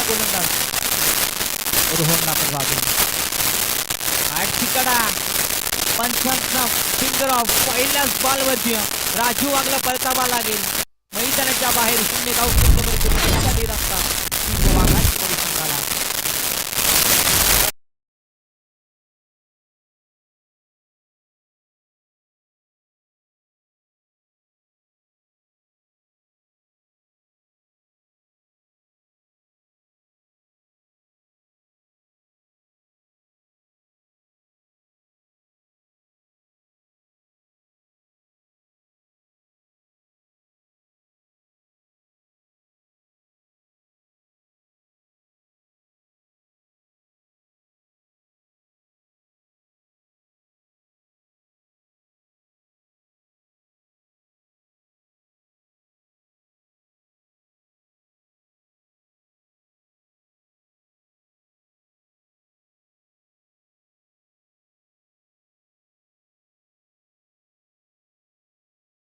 गोलंदाज रोहनला प्रभावी कडा पंचांचा फिंगर ऑफ पहिल्याच बॉलवरती राजू वागला परतावा लागेल मैदानाच्या बाहेर 0 धाव देत असता वाघाची परिसंघाला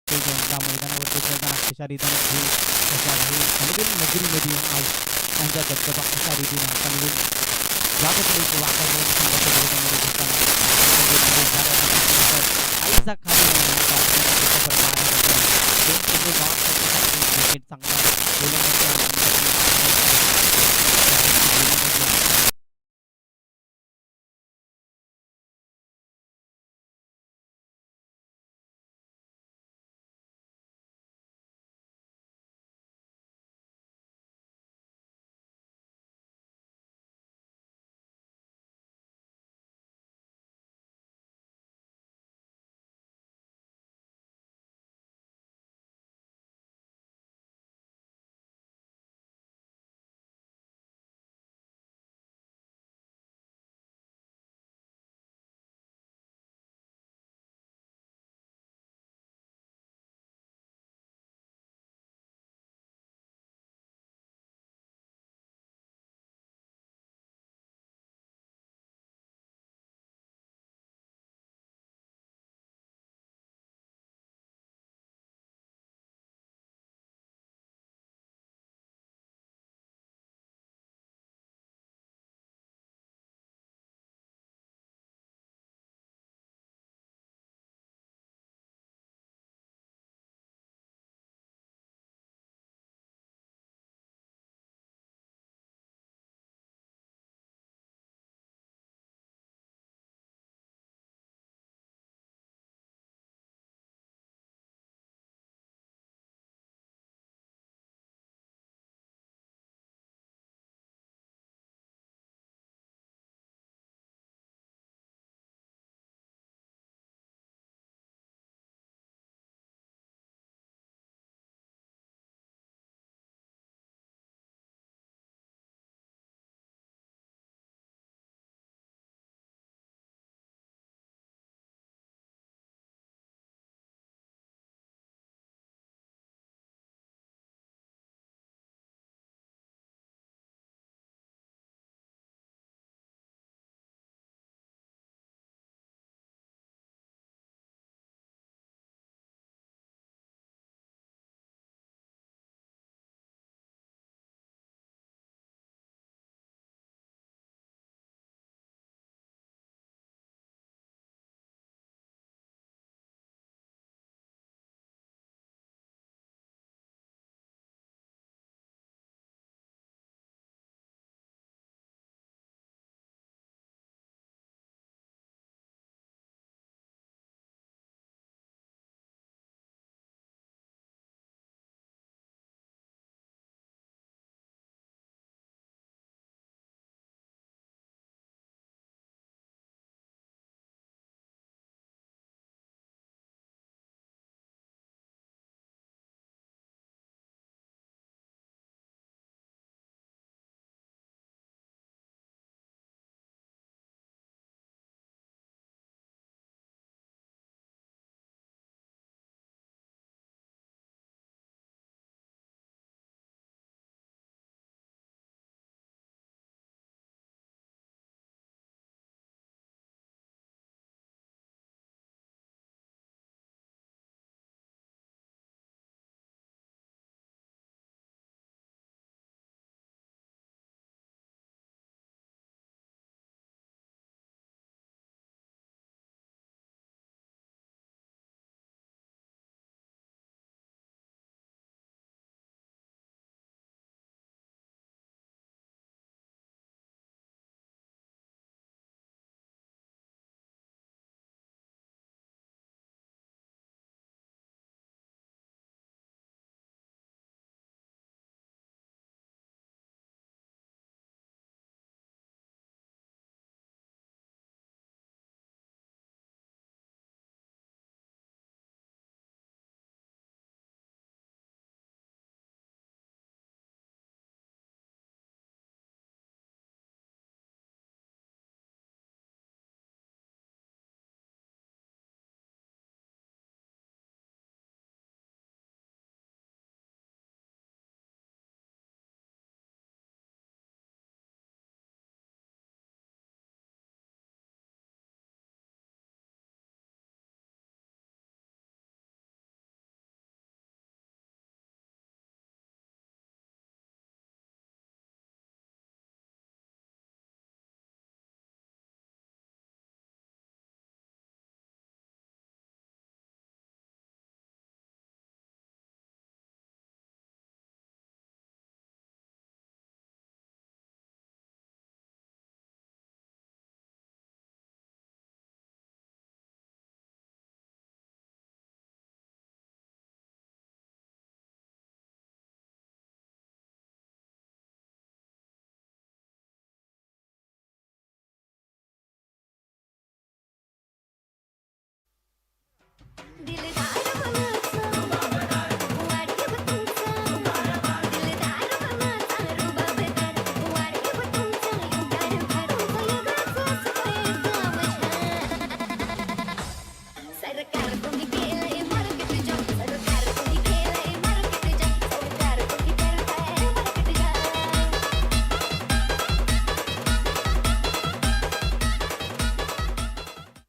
मैदानावर अशा रीतीने नगरीमध्ये आज त्यांच्या दबदबा अशा रीतीने पनवेल जागतिक आईचा चांगला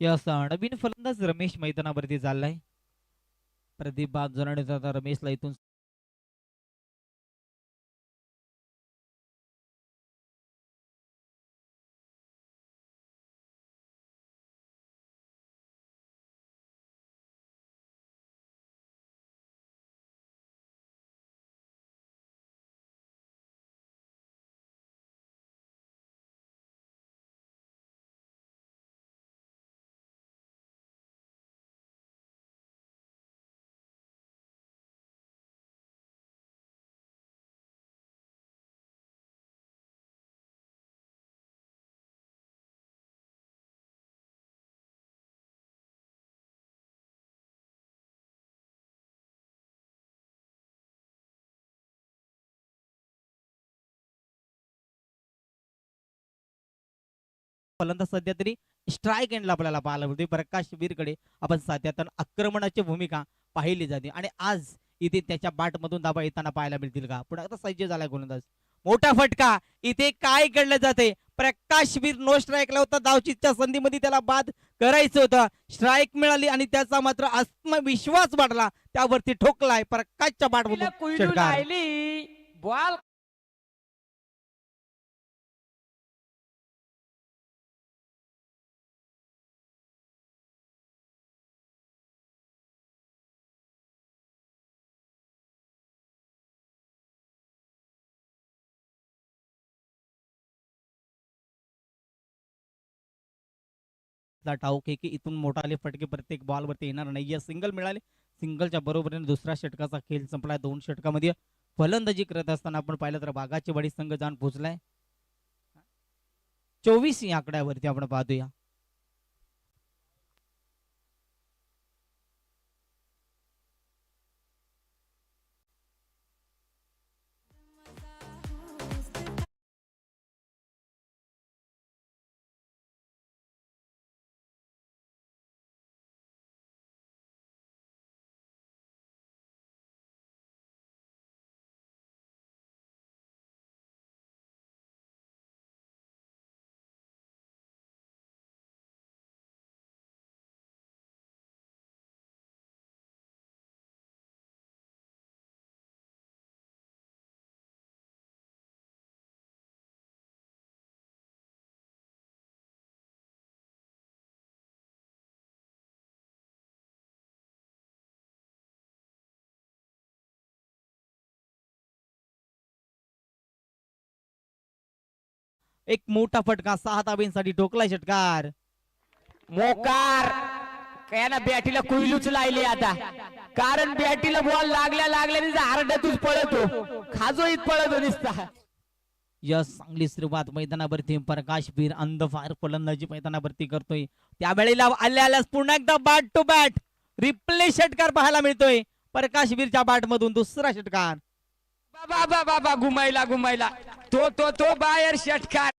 यस नवीन फलंदाज रमेश मैदानावरती चाललाय. प्रदीप बाजोराणे रमेशला इथून फलंदाज सध्या तरी स्ट्राईक एंडला आपल्याला पाहायला मिळते. प्रकाश वीरकडे आपण साध्यातन आक्रमणाची भूमिका पाहिली जाते आणि आज इथे त्याच्या बॅट मधून धाबा येताना पाहायला मिळतील का. पुढे आता सज्ज झालाय गोलंदाज. मोठा फटका. इथे काय घडलं जाते. प्रकाश वीर नो स्ट्राईकला होता. धावचीच्या संधीमध्ये त्याला बाद करायचं होतं. स्ट्राईक मिळाली आणि त्याचा मात्र आत्मविश्वास वाढला. त्यावरती ठोकलाय प्रकाशच्या बॅट मधून षटकार. बॉल ठाऊक आहे की इथून मोठाले फटके प्रत्येक बॉलवरती येणार नाही. या सिंगल मिळाले. सिंगलच्या बरोबरीने दुसऱ्या षटकाचा खेळ संपलाय. 2 षटकामध्ये फलंदाजी करत असताना आपण पाहिलं तर बागाची वाडी संघ जाऊन पोहोचलाय 24 या आकड्यावरती आपण पाहतोया. एक मोठा फटका 6 धाब्यांसाठी ठोकलाय षटकार. मोकार यानं बॅटीला कुईलूच लायली आता, कारण बॅटीला बॉल लागल्या लागल्या आरड्यातूच पळतो, खाजोईत पळतो दिसता. यस चांगली सुरुवात मैदानावरती प्रकाश वीर अंध फायर फलंदाजी मैदानावरती करतोय. त्यावेळेला आल्यास पुन्हा एकदा बॅट टू बॅट रिप्ले षटकार पाहायला मिळतोय प्रकाश वीरच्या बॅट मधून. दुसरा षटकार. बाबा बाबा घुमायला घुमायला तो बाहेर षटकार.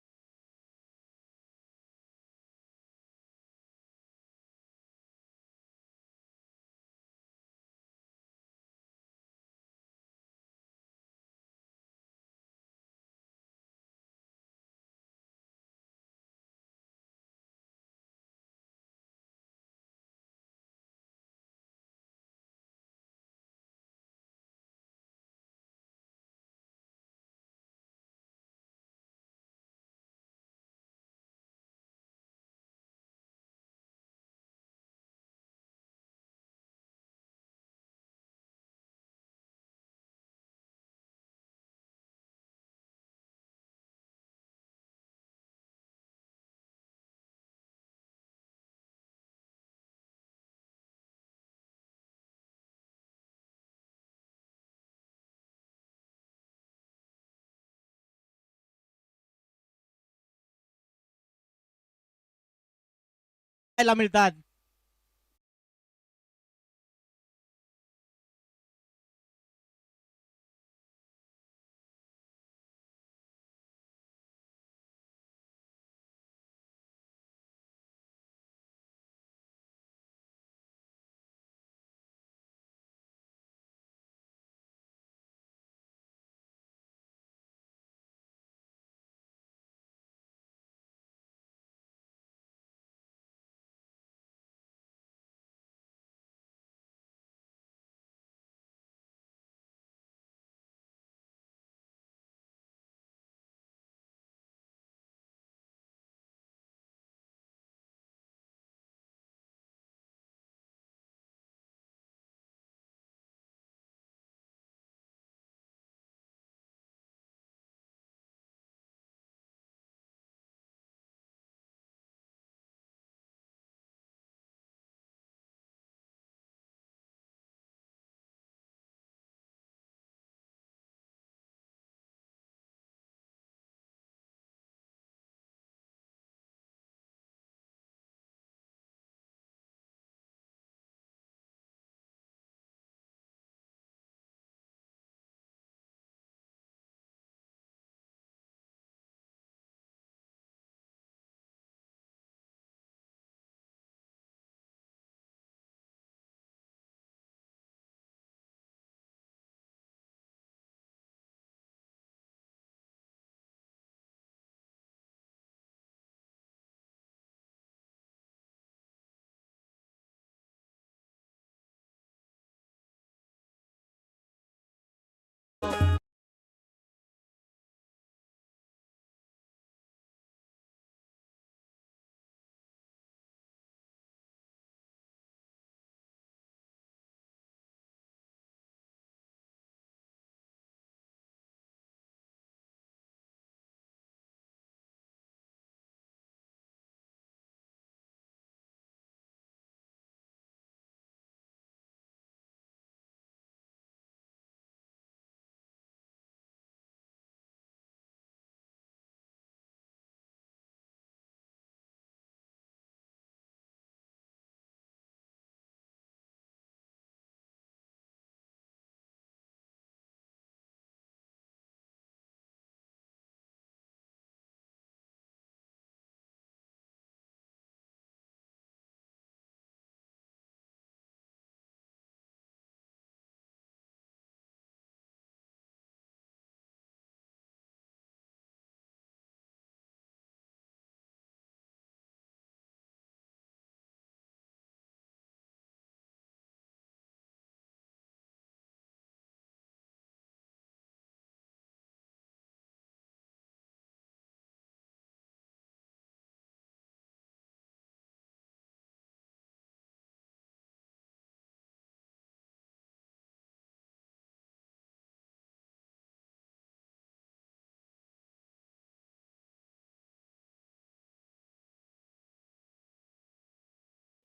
मिळतात.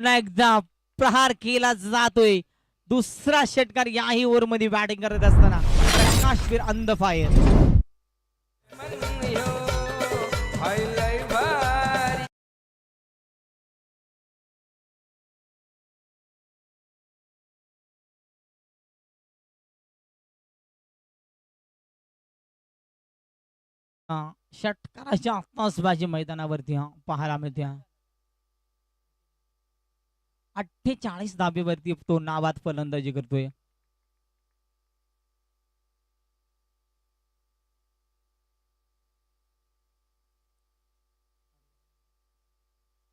पुन्हा एकदा प्रहार केला जातोय. दुसरा षटकार याही ओव्हर मध्ये बॅटिंग करत असताना काश्मीर अंध फायर. षटकाराच्या आतषबाजी मैदानावरती पाहायला मिळते. 48 धाबेवरती तो नाबाद फलंदाजी करतोय.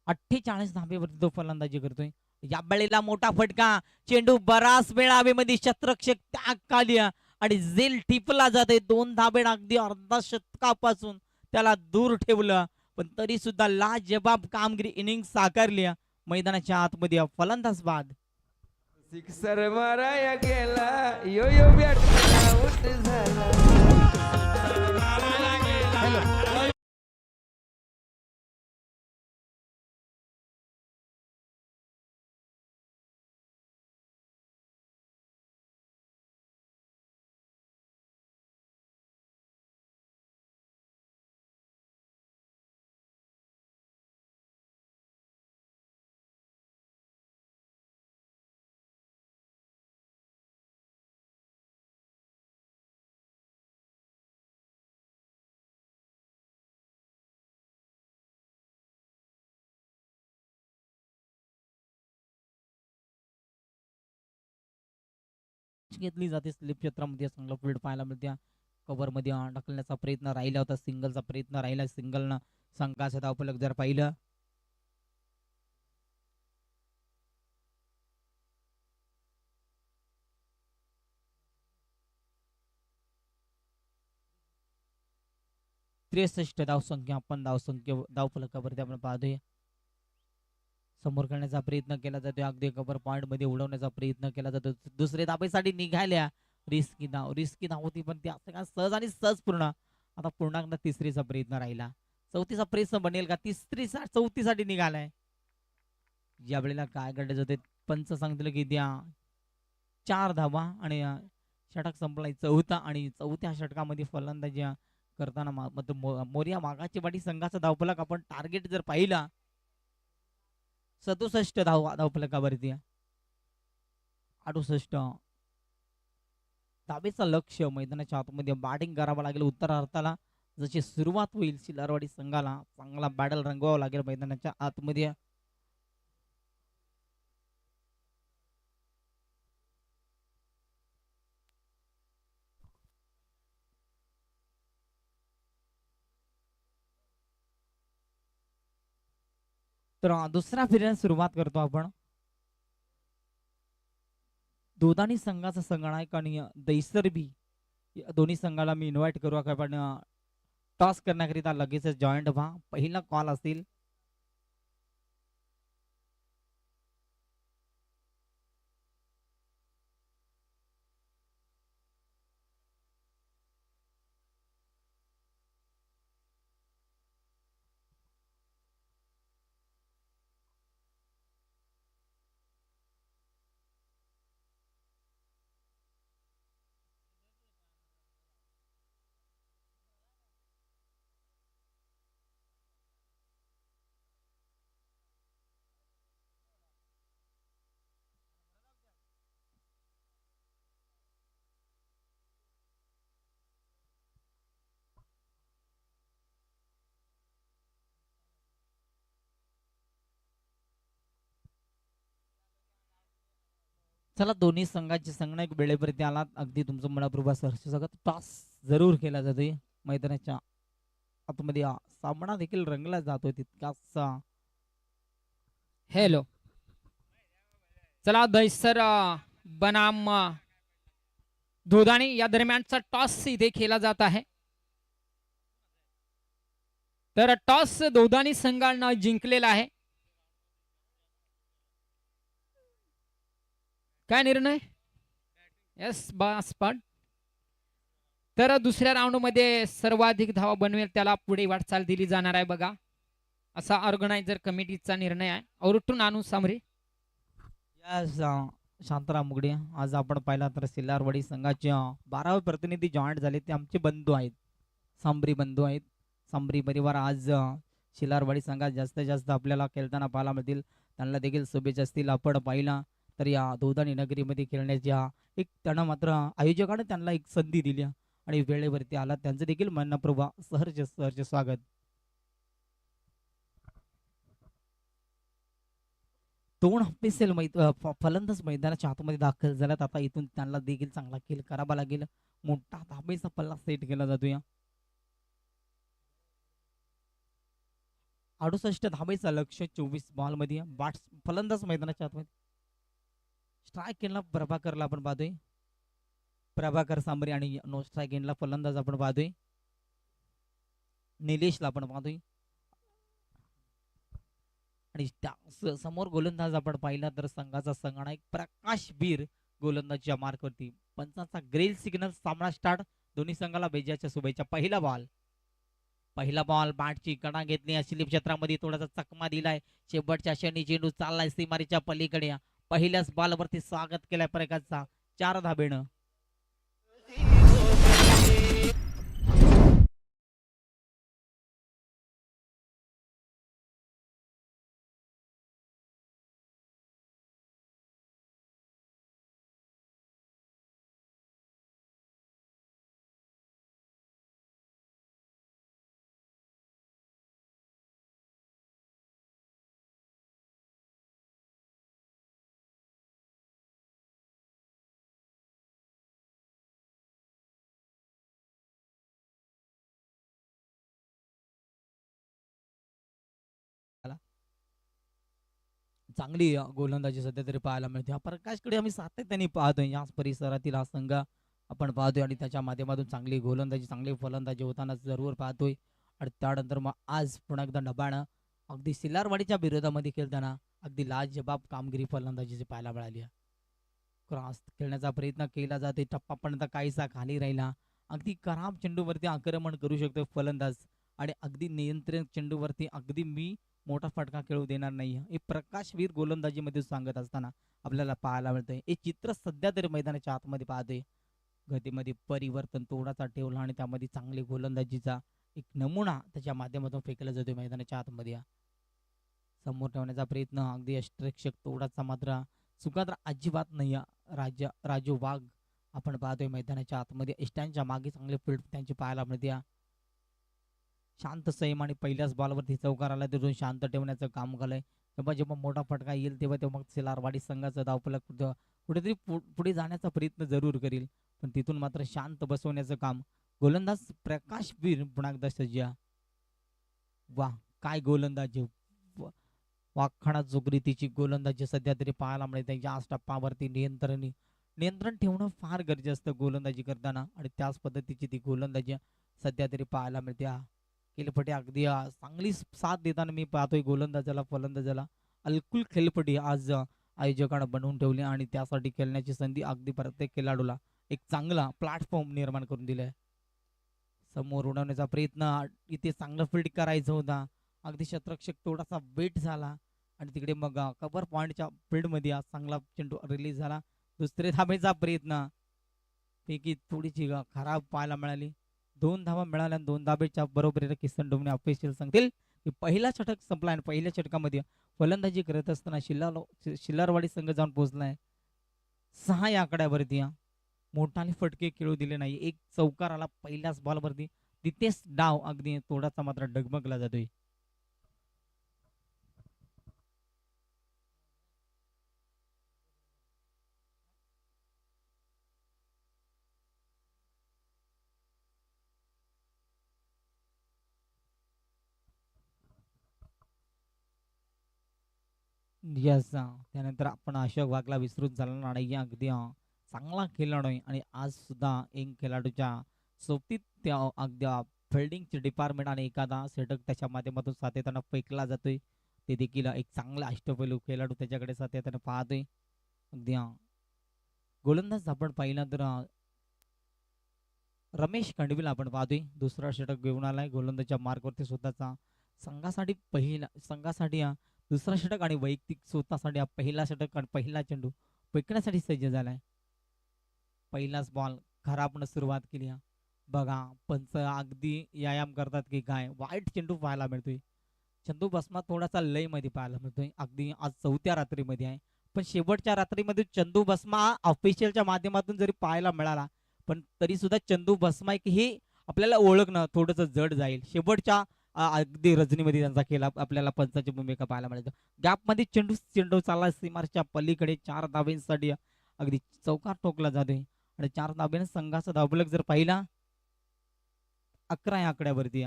धाबेवरती तो फलंदाजी करतोय. या वेळेला मोठा फटका, चेंडू बराच वेळा हवेमध्ये शतरक्षक त्याग काढल्या आणि झेल टिपला जाते. 2 धाबे अगदी अर्धा शतकापासून त्याला दूर ठेवलं, पण तरी सुद्धा लाजबाब कामगिरी इनिंग साकारली. मैदानाच्या आतमध्ये फलंदाज बाद. सिक्सर माराया गेला, यो यो बॅट आउट झाला. घेतली जाते. स्लिप क्षेत्रामध्ये चांगला फील्ड पाहायला मिळते. कव्हर मध्ये ढकलण्याचा प्रयत्न राहिला होता, सिंगलचा प्रयत्न राहिला. सिंगलनं संघाचं धावफलक जर पाहिलं त्रेसष्ट धावसंख्या आपण धावफलकावरती आपण पाहतोय. समोर करण्याचा प्रयत्न केला जातोय, अगदी कव्हर पॉइंट मध्ये उडवण्याचा प्रयत्न केला जातो. दुसरे धाबेसाठी निघाल्या. रिस्की धाव होती, पण ती सहज आणि सहज पूर्ण. आता पूर्णांक तिसरीचा प्रयत्न राहिला. चौथीचा प्रयत्न बनेल का? चौथीसाठी निघालाय. या वेळेला काय घडलं जाते, पंच सांगतील की द्या 4 धावा आणि षटक संपलाय चौथा. आणि चौथ्या षटकामध्ये फलंदाजी करताना मोरिया मागाची वाटी संघाचा धावफलक आपण टार्गेट जर पाहिला 67 धावफलकावरती 68 धाबेचं लक्ष. मैदानाच्या आतमध्ये बॅटिंग करावं लागेल. उत्तरार्धाला जशी सुरुवात होईल सिल्लारवाडी संघाला चांगला बॅटल रंगवावा लागेल मैदानाच्या आतमध्ये. तर दुसऱ्या फेरीला सुरुवात करतो आपण. दोदानी संघाचा संगणक आणि दैसरबी दोन्ही संघाला मी इन्व्हाइट करू आपण टॉस करण्याकरिता लगेच जॉईंट व्हा. पहिला कॉल असेल चला. दोन्ही संघाचे संगणक वेळेवरती आला. अगदी तुमचं मनपूर्वक स्वागत. टॉस जरूर केला जातोय मैदानाच्या आतमध्ये. सामना देखील रंगला जातोय तितकाच. हॅलो, चला. दैसर बनाम दोदानी या दरम्यानचा टॉस इथे खेळला जात आहे. तर टॉस दोदानी संघानं जिंकलेला आहे. काय निर्णय? यस बस. पण तर दुसऱ्या राऊंड मध्ये सर्वाधिक धावा बनवेल त्याला पुढे वाटचाल दिली जाणार आहे बघा, असा ऑर्गनायझर कमिटीचा निर्णय आहे. औरटून आणू सामरे. यस शांताराम मुगडे. आज आपण पाहिला तर सिल्लारवाडी संघाचे 12वे प्रतिनिधी जॉईंट झाले ते आमचे बंधू आहेत, सांबरी बंधू आहेत. सांबरी परिवार आज शिलारवाडी संघात जास्तीत जास्त आपल्याला खेळताना पाहायला मिळतील. त्यांना देखील शुभेच्छा असतील. आपण पाहिला तर या दोदानी नगरीमध्ये खेळण्याच्या एक त्यांना मात्र आयोजकाने त्यांना एक संधी दिली आणि वेळेवरती आला. त्यांचं देखील मनपूर्वक सहर्ष सहर्ष स्वागत. दोन ऑफिशियल फलंदाज मैदानाच्या आतमध्ये दाखल झाल्यात. आता इथून त्यांना देखील चांगला खेळ करावा लागेल. मोठा धाबेचा पल्ला सेट केला जातोय. 68 धाबेचा लक्ष 24 बॉल मध्ये बॅट्स फलंदाज मैदानाच्या आतमध्ये स्ट्राईक केला प्रभाकरला आपण पाहतोय. प्रभाकर सांबरे आणि नो स्ट्राईक एंडला फलंदाज आपण पाहतोय. निलेशला आपण पाहतोय आणि समोर गोलंदाज आपण पाहिला तर संघाचा संगणक प्रकाश बीर गोलंदाजीच्या मार्कवरती. पंचांचा ग्रीन सिग्नल. सामना स्टार्ट. दोन्ही संघाला बेजाच्या शुभेच्छा. पहिला बॉल बॅटची कडा घेतली. स्लिप क्षेत्रामध्ये थोडासा चकमा दिलाय. शेवटच्या क्षणी चेंडू चाललाय सीमारीच्या पलीकडे. पहिल्याच बॉलवरती स्वागत केलाय प्रकाशचा 4 धाबेनं. चांगली गोलंदाजी सध्या तरी पाहायला मिळते. प्रकाशकडे आम्ही सातत्याने पाहतोय. याच परिसरातील हा संघ आपण पाहतोय आणि त्याच्या माध्यमातून चांगली गोलंदाजी चांगली फलंदाजी होताना जरूर पाहतोय. आणि त्यानंतर मग आज पुन्हा एकदा डबाणं अगदी सिल्लारवाडीच्या विरोधामध्ये खेळताना अगदी लाजबाब कामगिरी फलंदाजीची पाहायला मिळाली. क्रॉस खेळण्याचा प्रयत्न केला जाते. टप्पा पण काहीसा खाली राहिला. अगदी खराब चेंडूवरती आक्रमण करू शकतो फलंदाज आणि अगदी नियंत्रण चेंडूवरती अगदी मी मोठा फटका खेळू देणार नाही हे प्रकाशवीर गोलंदाजीमध्ये सांगत असताना आपल्याला पाहायला मिळतंय. हे चित्र सध्या तरी मैदानाच्या आतमध्ये पाहतोय. गतीमध्ये परिवर्तन थोडासा ठेवला आणि त्यामध्ये चांगली गोलंदाजीचा एक नमुना त्याच्या माध्यमातून फेकला जातोय मैदानाच्या आतमध्ये. समोर ठेवण्याचा प्रयत्न अगदी अष्टरक्षक थोडासा मात्र चुकात्र अजिबात नाही. राजू वाघ आपण पाहतोय मैदानाच्या आतमध्ये इष्टांच्या मागे चांगले फील्ड त्यांची पाहायला मिळते. शांत संयम आणि पहिल्याच बॉलवरती चौकार आला तिथून शांत ठेवण्याचं काम केलंय. जेव्हा जेव्हा मोठा फटका येईल तेव्हा तेव्हा मग सिलारवाडी संघाचा धावफलक कुठेतरी पुढे जाण्याचा प्रयत्न जरूर करील, पण तिथून मात्र शांत बसवण्याचं काम गोलंदाज प्रकाश वीर पुन्हा एकदा सज्ज. वा काय गोलंदाजी. वाखाणा जोगरी तिची गोलंदाजी सध्या तरी पाहायला मिळते. या टप्प्यावरती नियंत्रण ठेवणं फार गरजेचं असतं गोलंदाजी करताना आणि त्याच पद्धतीची ती गोलंदाजी सध्या तरी पाहायला मिळते. खेळपट्टी अगदी चांगली साथ देताना मी पाहतोय गोलंदाजाला फलंदाजाला. अलकुल खेळपट्टी आज आयोजकानं बनवून ठेवली आणि त्यासाठी खेळण्याची संधी अगदी प्रत्येक खेळाडूला एक चांगला प्लॅटफॉर्म निर्माण करून दिलाय. समोर उडवण्याचा प्रयत्न इथे चांगलं फील्ड करायचं होता. अगदी शतरक्षक थोडासा वेट झाला आणि तिकडे मग कव्हर पॉइंटच्या फील्डमध्ये चांगला चेंडू रिलीज झाला. दुसरे धाबेचा प्रयत्न पैकी थोडीशी खराब पाहायला मिळाली. 2 धावा मिळाल्या. 2 धाबेच्या बरोबरीने किसन डोमणे ऑफिशियल सांगतील की पहिला षटक संपला आणि पहिल्या षटकामध्ये फलंदाजी करत असताना शिल्लारवाडी संघ जाऊन पोहोचलाय 6 या आकड्यावरती. मोठाने फटके खेळू दिले नाही. एक चौकार आला पहिल्याच बॉलवरती. तिथेच डाव अगदी थोडासा मात्र डगमगला जातोय. यस त्यानंतर आपण अशोक वाघला विसरून चालणार नाही. अगदी चांगला खेळाडू आहे आणि आज सुद्धा एक खेळाडूच्या सोबतीत त्या अगदी फिल्डिंगचे डिपार्टमेंट आणि एखादा षटक त्याच्या माध्यमातून सातत्यानं फेकला जातोय. ते देखील एक चांगला अष्टपैलू खेळाडू त्याच्याकडे सातत्यानं पाहतोय. अगदी गोलंदाज आपण पाहिला तर रमेश खंडवील आपण पाहतोय. दुसरा षटक घेऊन आलाय गोलंदाजच्या मार्कवरती स्वतःचा संघासाठी दुसरा षटक आणि वैयक्तिक स्वतःसाठी हा पहिला षटक आणि पहिला चेंडू फेकण्यासाठी सज्ज झालाय. पहिलाच बॉल खराबनं सुरुवात केली हा. बघा पंच अगदी व्यायाम करतात की काय, वाईट चेंडू पाहायला मिळतोय. चंदू बसमा थोडासा लय मध्ये पाहायला मिळतोय. अगदी आज 4थ्या रात्रीमध्ये आहे, पण शेवटच्या रात्रीमध्ये चंदू बसमा ऑफिशियलच्या माध्यमातून जरी पाहायला मिळाला, पण तरी सुद्धा चंदू बसमा हे आपल्याला ओळखणं थोडंसं जड जाईल. शेवटच्या अगदी रजनीमध्ये त्यांचा केला आपल्याला पंचाची भूमिका पाहायला मिळते. गॅपमध्ये चेंडू चेंडू चालला सीमारच्या पलीकडे 4 धाब्यांसाठी अगदी चौकार ठोकला जातोय आणि 4 धाब्याने संघाचा धावफलक जर पाहिला 11 या आकड्यावरती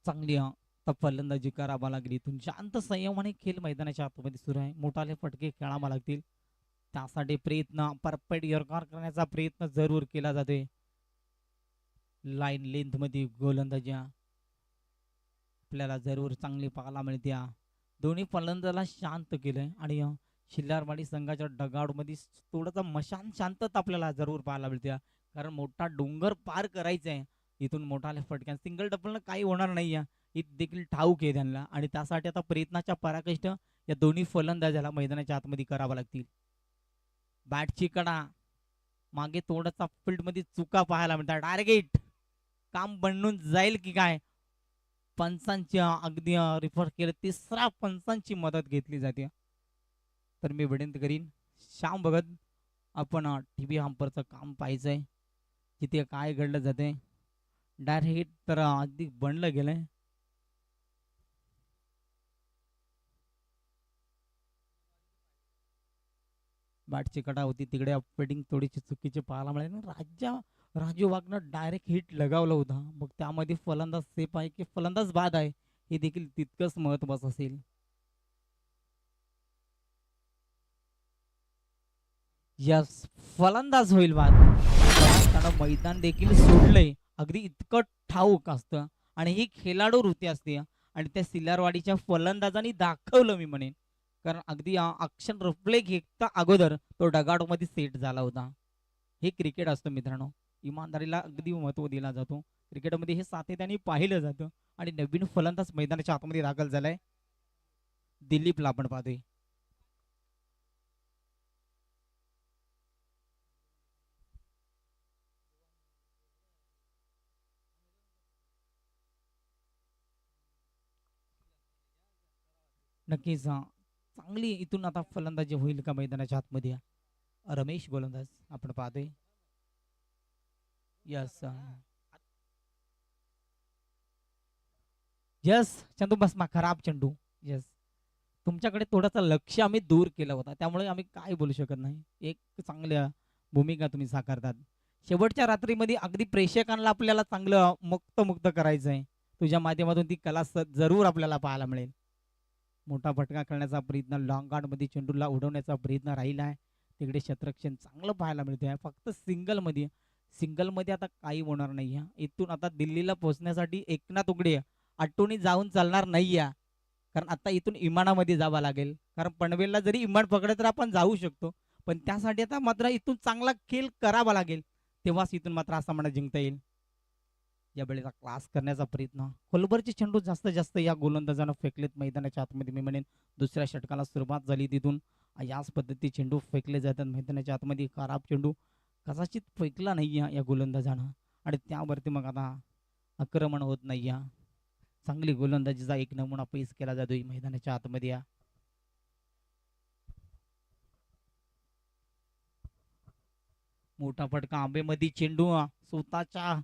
चांगली आता फलंदाजी करावा लागली. इथून शांत संयमाने खेळ मैदानाच्या आतमध्ये सुरू आहे. मोठाले फटके खेळावा लागतील, त्यासाठी प्रयत्न परफेक्ट यॉर्कर करण्याचा प्रयत्न जरूर केला जातोय. लाईन लेंथ मध्ये गोलंदाजी आपल्याला जरूर चांगली पाहायला मिळते. दोन्ही फलंदाजाला शांत केलंय आणि शिल्लारवाडी संघाच्या डगाड मध्ये थोडासा मशान शांतता आपल्याला जरूर पाहायला मिळते. कारण मोठा डोंगर पार करायचा आहे. इथून मोठाले फटक्या सिंगल डबल काही होणार नाही हे देखील ठाऊक आहे त्यांना आणि त्यासाठी आता प्रयत्नाच्या पराकाष्ठ या दोन्ही फलंदाजाला मैदानाच्या आतमध्ये करावा लागतील. बॅटची कडा मागे थोडासा फील्ड मध्ये चुका पाहायला मिळतात. टार्गेट काम बनून जाईल की काय, पंचांची अगदी रिफर केलं, तिसरा पंचांची मदत घेतली जाते. तर मी विनंती करीन श्याम भगत आपण टीव्ही हंपरचं काम पाहायचंय, तिथे काय घडलं जाते. डायरेक्ट तर अगदी बनलं गेलंय. बॅटची कडा होती तिकडे फिटिंग थोडीशी चुकीची पाहायला मिळाली. राजू वागणं डायरेक्ट हिट लगावला होता. मग त्यामध्ये फलंदाज सेफ आहे की फलंदाज बाद आहे हे देखील तितकंच महत्वाचं असेल. यस, फलंदाज होईल बाद. त्यानं मैदान देखील सोडलंय, अगदी इतकं ठाऊक असतं आणि ही खेळाडू वृत्ती असते आणि त्या सिल्लारवाडीच्या फलंदाजांनी दाखवलं मी म्हणेन. कारण अगदी अक्षर रिप्ले घेता अगोदर तो डगाडमध्ये सेट झाला होता. हे क्रिकेट असतं मित्रांनो, इमानदारीला अगदी महत्व दिला जातो. क्रिकेटमध्ये हे सातत्याने पाहिलं जातं आणि नवीन फलंदाज मैदानाच्या आतमध्ये दाखल झालाय. दिलीपला आपण पाहतोय. नक्कीच चांगली इथून आता फलंदाजी होईल का मैदानाच्या आतमध्ये. रमेश गोलंदाज आपण पाहतोय. यस यस, चंदू बसमा खराब चेंडू. यस, तुमच्याकडे थोडासा लक्ष आम्ही दूर केला होता, त्यामुळे आम्ही काय बोलू शकत नाही. एक चांगल्या भूमिका तुम्ही साकारतात. शेवटच्या रात्रीमध्ये अगदी प्रेक्षकांना आपल्याला चांगलं मुक्त मुक्त करायचं आहे. तुझ्या माध्यमातून ती कला जरूर आपल्याला पाहायला मिळेल. मोठा फटका खेळण्याचा प्रयत्न, लॉंग गार्ड मध्ये चेंडूला उडवण्याचा प्रयत्न राहिला आहे. तिकडे क्षेत्ररक्षण चांगलं पाहायला मिळतंय. फक्त सिंगल मध्ये आता काही होणार नाही. इथून आता दिल्लीला पोहोचण्यासाठी एकनाथ उघडे आटोनी जाऊन चालणार नाही. कारण आता इथून इमानामध्ये जावं लागेल. कारण पनवेलला जरी इमान पकडलं तर आपण जाऊ शकतो, पण त्यासाठी आता मात्र इथून चांगला खेळ करावा लागेल, तेव्हाच इथून मात्र असा म्हणा जिंकता येईल. या वेळेला क्लास करण्याचा प्रयत्न, खोलवरचे चेंडू जास्तीत जास्त या गोलंदाजानं फेकलेत मैदानाच्या आतमध्ये. मी म्हणेन दुसऱ्या षटकाला सुरुवात झाली तिथून याच पद्धती चेंडू फेकले जातात मैदानाच्या आतमध्ये. खराब चेंडू कदाचित फेकला नाही या गोलंदाजानं आणि त्यावरती मग आता आक्रमण होत नाही. चांगली गोलंदाजीचा एक नमुना पेश केला जातोय मैदानाच्या आतमध्ये. मोठा फटका आंबेमध्ये चेंडू स्वतःच्या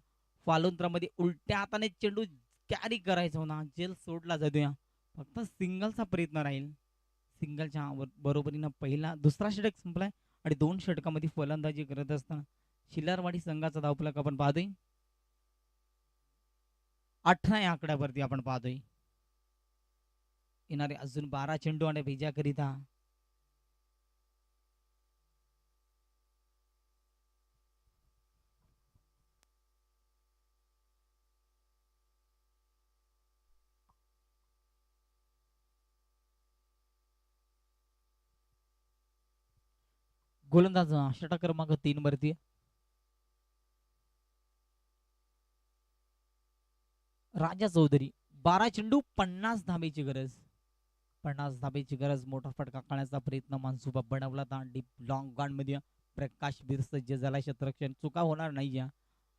फालोंत्रामध्ये उलट्या हाताने चेंडू कॅरी करायचा होता, जेल सोडला जातोय. फक्त सिंगलचा प्रयत्न राहील. सिंगलच्या बरोबरीनं दुसरा षटक संपलाय आणि 2 षटकामध्ये फलंदाजी करत असताना शिल्लारवाडी संघाचा धावफलक आपण पाहतोय 18 या आकड्यावरती आपण पाहतोय. येणारे अजून 12 चेंडू आणि भेजाकरिता गोलंदाज षटक क्रमांक 3 वरती राजा चौधरी 12 चेंडू 50 धाबेची गरज. 50 धाबेची गरज. मोठा फटका काढण्याचा प्रयत्न मनसुबा बनवला होता. डीप लॉंग ऑन मध्ये प्रकाश बीर सज्ज झाला. क्षेत्ररक्षण चुका होणार नाही.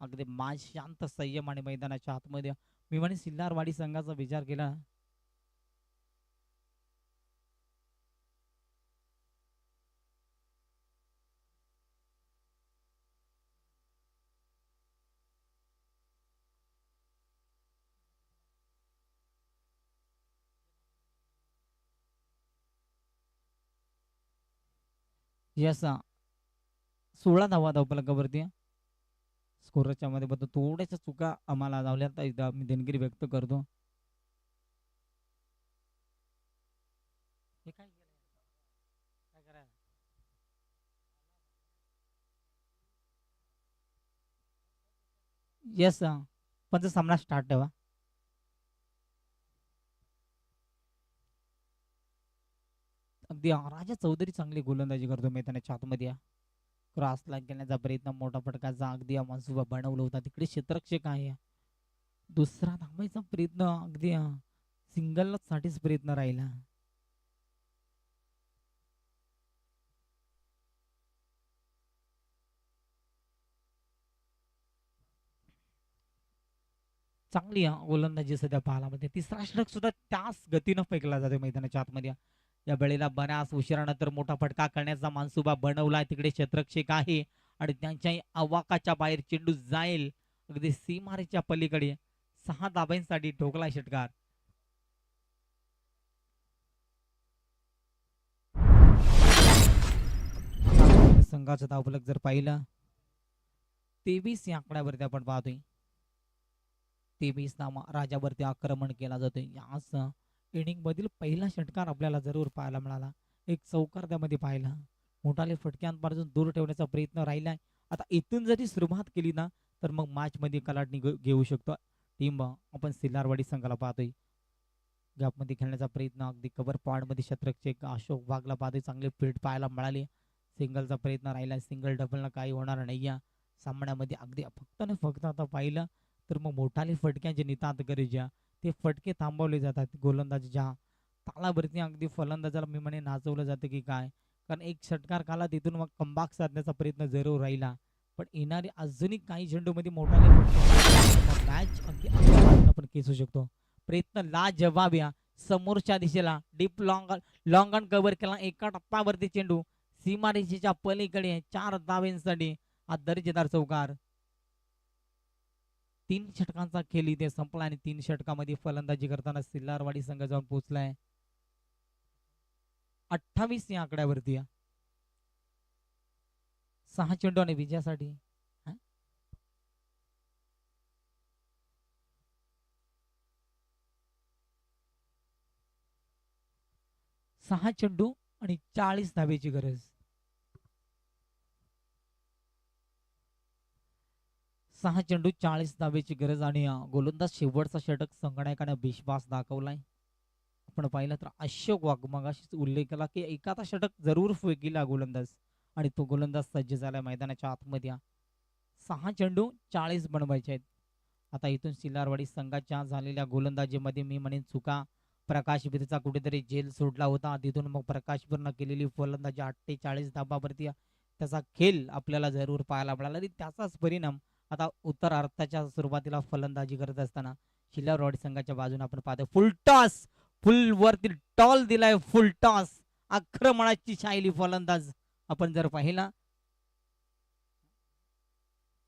अगदी मान शांत संयम आणि मैदानाच्या आतमध्ये मी म्हणे सिल्लारवाडी संघाचा विचार केला. यसा 16 धावा धावफलकावरती. स्कोरच्या मध्ये बद्दल थोड्याशा चुका आम्हाला धावल्या तर एकदा मी देणगिरी व्यक्त करतो. हे काय केलंय? काय करायला? येस पण सामना स्टार्ट ठेवा. अगदी राजा चौधरी चांगली गोलंदाजी करतो मैदानाच्या आतमध्ये. क्रॉसला गेल्याचा प्रयत्न मोठा फटकाचा अगदी मनसुबा बनवला होता. तिकडे क्षेत्ररक्षक आहे. दुसरा थांबायचा प्रयत्न अगदी सिंगल साठीच प्रयत्न राहिला. चांगली गोलंदाजी सध्या पाहायला मिळते. तिसरा षटक सुद्धा त्याच गतीनं फेकला जातो मैदानाच्या आतमध्ये. या वेळेला बऱ्याच उशिरानंतर मोठा फटका करण्याचा मानसुबा बनवला. तिकडे क्षेत्ररक्षक आहे आणि त्यांच्या आवाकाच्या बाहेर चेंडू जाईल अगदी सीमारेच्या पलीकडे. 6 धाब्यांसाठी ठोकला षटकार. संघाचा धावफलक जर पाहिलं 23 या आकड्यावरती आपण पाहतोय. 23 नामा राजावरती आक्रमण केला जातोय. याच इनिंग मधील पहिला षटकार आपल्याला जरूर पाहायला मिळाला. एक चौकार त्यामध्ये पाहिला. मोठाले फटक्यांपासून दूर ठेवण्याचा प्रयत्न राहिलाय. आता इथून जरी सुरुवात केली ना तर मग मॅच मध्ये कलाटणी घेऊ शकतो टीम. आपण सिल्लारवाडी संघाला पाहतोय. गॅप मध्ये खेळण्याचा प्रयत्न अगदी कव्हर पॉइंट मध्ये क्षेत्ररक्षक अशोक वाघला पाहतोय. चांगले फील्ड पाहायला मिळाले. सिंगलचा प्रयत्न राहिला. सिंगल डबलला काही होणार नाही या सामन्यामध्ये. अगदी फक्त आणि फक्त आता पाहिलं तर मग मोठाले फटक्यांचे नितांत गरजा ते फटके थांबवले जातात. गोलंदाजीच्या तालावरती अगदी फलंदाजाला मी म्हणे नाचवलं जातं की काय. कारण एक षटकार काला तिथून मग कंबाक साधण्याचा प्रयत्न जरूर राहिला. पण येणारे अजूनही काही चेंडूमध्ये मोठाले मॅच अगदी आपण खेचू शकतो. प्रयत्न लाजवाब या समोरच्या दिशेला डीप लॉंग ऑन कव्हर केला. एका टप्प्यावरती चेंडू सीमारेषेच्या पलीकडे 4 धावांसाठी हा दर्जेदार चौकार. 3 षटकांचा खेळ इथे संपला आणि 3 षटकामध्ये फलंदाजी करताना सिल्लारवाडी संघ जाऊन पोहोचलाय 28 या आकड्यावरती. 6 चेंडू आणि विजयासाठी 6 चेंडू आणि 40 धावेची गरज. 6 चेंडू 40 धावेची गरज आणि गोलंदाज शेवटचा षटक संगणकाने विश्वास दाखवलाय. आपण पाहिलं तर अशोक वाघ मगाशीच उल्लेख केला की एखादा षटक जरूर फेकीला गोलंदाज आणि तो गोलंदाज सज्ज झालाय मैदानाच्या आतमध्ये. 6 चेंडू 40 बनवायचे आहेत. आता इथून सिल्लारवाडी संघाच्या झालेल्या गोलंदाजीमध्ये मी म्हणेन चुका. प्रकाश बीरचा कुठेतरी जेल सोडला होता. तिथून मग प्रकाश बीरनं केलेली फलंदाजी 48 धाबावरती त्याचा खेळ आपल्याला जरूर पाहायला मिळाला आणि त्याचाच परिणाम आता उत्तरार्धाच्या सुरुवातीला फलंदाजी करत असताना सिल्लारवाडी संघाच्या बाजूने आपण पाहतो. फुल टॉस फुल वरती टॉल दिलाय. फुल टॉस आक्रमणाची शैली फलंदाज आपण जर पाहिला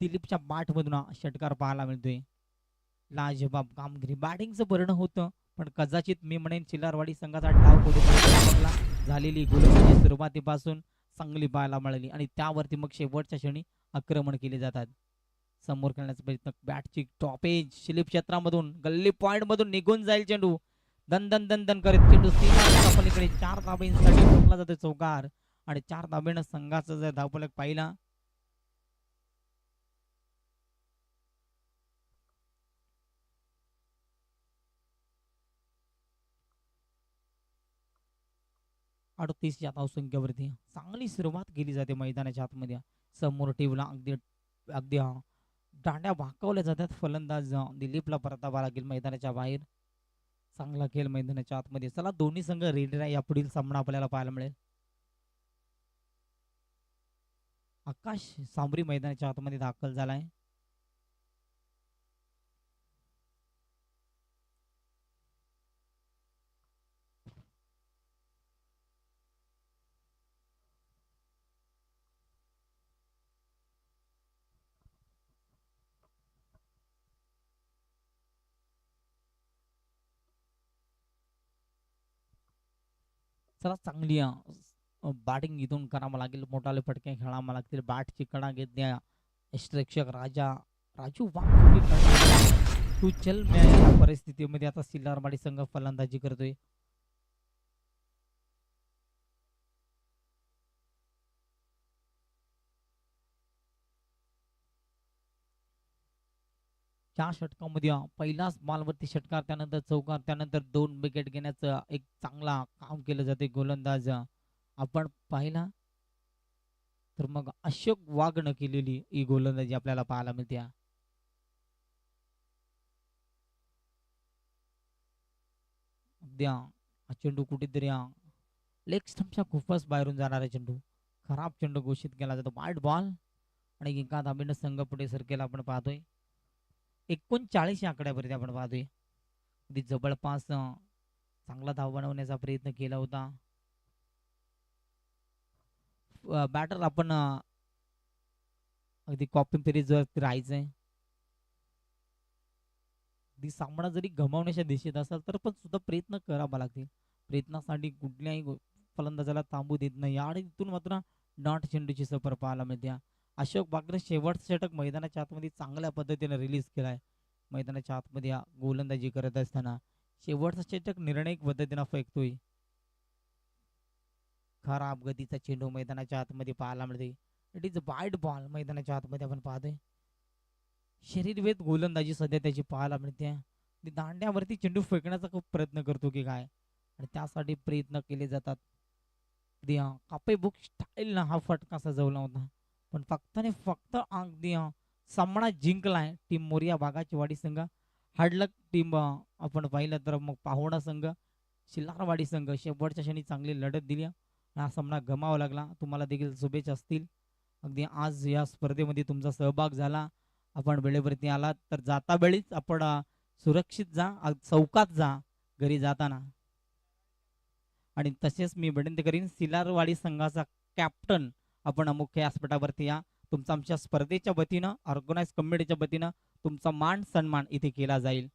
दिलीपच्या बाट मधून षटकार पाहायला मिळतोय. लाजबाब कामगिरी बॅटिंगचं परिणाम होतं पण कदाचित मी म्हणेन सिल्लारवाडी संघाचा डाव कुठे झालेली गोलंदाजी सुरुवातीपासून चांगली पाहायला मिळाली आणि त्यावरती मग शेवटच्या क्षणी आक्रमण केले जातात. समोर खेळण्याचा प्रयत्न बॅटची टॉपेज स्लिप क्षेत्रामधून गल्ली पॉइंट मधून निघून जाईल चेंडू. दन दन दन दन करत चेंडू सीमारेषेच्या पलीकडे 4 धाब्यांसाठी ठोकला जातो चौकार आणि 4 धाब्यानं संघाचा जर धावफलक पाहिला या धावसंख्येवरती चांगली सुरुवात केली जाते मैदानाच्या आतमध्ये. समोर टीमला अगदी अगदी दांड्या भाकवल्या जातात. फलंदाज दिलीपला परतावा लागेल मैदानाच्या बाहेर. चांगला खेळ मैदानाच्या आतमध्ये. चला दोन्ही संघ रेडी राहा. यापुढील सामना आपल्याला पाहायला मिळेल. आकाश सांबरी मैदानाच्या आतमध्ये दाखल झालाय. चला चांगली बॅटिंग इथून करावं लागेल. मोठाले फटके खेळावं लागतील. बॅटची कडा घेतल्या यष्टरक्षक राजू वाघ तू चल मॅच या परिस्थितीमध्ये आता सिल्लारवाडी संघ फलंदाजी करतोय. त्या षटकामध्ये पहिलाच बॉलवरती षटकार, त्यानंतर चौकार, त्यानंतर 2 विकेट घेण्याचं एक चांगला काम केलं जाते. गोलंदाज आपण पाहिला तर मग अशोक वाघनं केलेली ही गोलंदाजी आपल्याला पाहायला मिळते. अगदी हा चेंडू कुठेतरी लेग स्टंपच्या खूपच बाहेरून जाणारा चेंडू, खराब चेंडू घोषित केला जातो. वाईट बॉल आणि एका धाबीनं संघ पुढे सरकेला आपण पाहतोय. 39 या आकड्यावरती आपण पाहतोय. अगदी जवळपास चांगला धाव बनवण्याचा प्रयत्न केला होता. बॅटर आपण अगदी कॉपी पेरीज वरती राहायचंय. अगदी सामना जरी गमावण्याच्या दिशेत असेल तर पण सुद्धा प्रयत्न करावा लागतील. प्रयत्नासाठी कुठल्याही फलंदाजाला थांबू देत नाही. आणि तिथून मात्र नॉट चेंडूची सफर पाहायला मिळते. अशोक बागने शेवटचं षटक मैदानाच्या आतमध्ये चांगल्या पद्धतीने रिलीज केलाय. मैदानाच्या आतमध्ये गोलंदाजी करत असताना शेवटचा षटक निर्णायक पद्धतीने फेकतोय. खराब गतीचा चेंडू मैदानाच्या आतमध्ये पाहायला मिळते. इट इज वाईड बॉल मैदानाच्या आतमध्ये आपण पाहतोय. शरीरवेद गोलंदाजी सध्या त्याची पाहायला मिळते. दांड्यावरती चेंडू फेकण्याचा खूप प्रयत्न करतो की काय, आणि त्यासाठी प्रयत्न केले जातात. कापे बुक स्टाईल हा फटका सजवला होता, पण फक्त आणि फक्त अगदी सामना जिंकलाय टीम मोरिया बागाची वाडी संघ. हार्डलक टीम आपण पाहिलं तर मग पाहुणा संघ शिल्लारवाडी संघ शेवटच्या क्षणी चांगली लढत दिली. हा सामना गमावा लागला. तुम्हाला देखील शुभेच्छा असतील. अगदी आज या स्पर्धेमध्ये तुमचा सहभाग झाला, आपण वेळेवरती आलात तर जाता वेळीच आपण सुरक्षित जा, चौकात जा घरी जाताना. आणि तसेच मी विनंती करीन सिलारवाडी संघाचा कॅप्टन आपण मुख्य व्यासपीठावरती या. तुमचा आमच्या स्पर्धेच्या वतीनं ऑर्गनाइज कमिटीच्या वतीनं तुमचा मान सन्मान इथे केला जाईल.